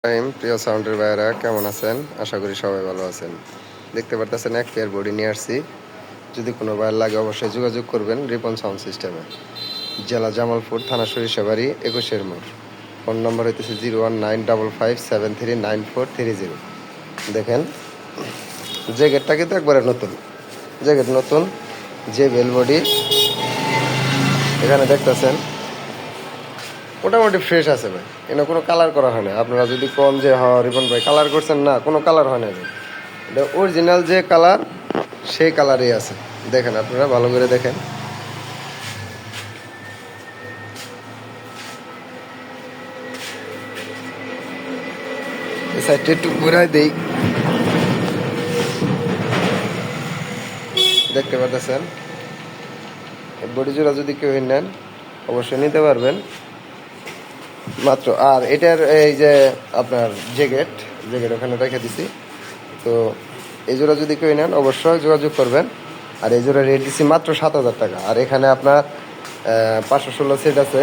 প্রিয় সাউন্ডের ভাইয়েরা কেমন আছেন? আশা করি সবাই ভালো আছেন। দেখতে পারতেছেন এক পেয়ার বডি নিয়ে আসছি। যদি কোনো ভাইয়ের লাগে অবশ্যই যোগাযোগ করবেন রিপন সাউন্ড সিস্টেমে। জেলা জামালপুর, থানা সরিষাবাড়ি, 21 মোড়। ফোন নম্বর হইতেছে 01955739430। দেখেন জ্যাকেটটা কিন্তু একবারে নতুন, জ্যাকেট নতুন, যে বেল বডি এখানে দেখতেছেন মোটামুটি ফ্রেশ আছে ভাই। এটা কোনো কালার করা হয় না। আপনারা যদি কম যে রিপন ভাই কালার করছেন, না, কোনো কালার হয় না। এটা অরিজিনাল যে কালার সেই কালারই আছে। দেখেন, আপনারা ভালো করে দেখেন। এই সাইডটা একটু ঘুরাই দেই, দেখতে পাচ্ছেন। বডি জোড়া যদি কেউ নেন অবশ্যই নিতে পারবেন মাত্র। আর এটার এই যে আপনার জ্যাকেট ওখানে রেখে দিছি। তো এই জোড়া যদি কেউ নেন অবশ্যই যোগাযোগ করবেন। আর এই জোড়া রেট দিচ্ছি মাত্র 7,000 টাকা। আর এখানে আপনার 516 সেট আছে,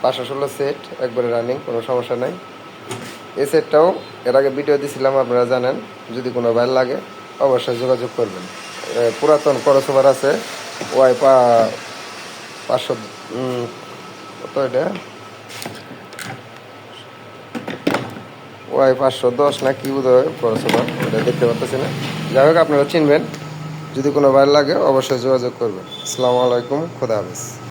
516 সেট একবারে রানিং, কোনো সমস্যা নাই। এই সেটটাও এর আগে ভিডিও দিয়েছিলাম, আপনারা জানেন। যদি কোনো ভাই লাগে অবশ্যই যোগাযোগ করবেন। পুরাতন করসোভার আছে, ওয়াই 500 কত এটা, ওয়াই 510 না কি বোধ হয় করসোভার, এটা দেখতে পাচ্ছি না। যাই হোক, আপনারা চিনবেন। যদি কোনো ভাই লাগে অবশ্যই যোগাযোগ করবেন। আসসালামু আলাইকুম, খোদা হাফেজ।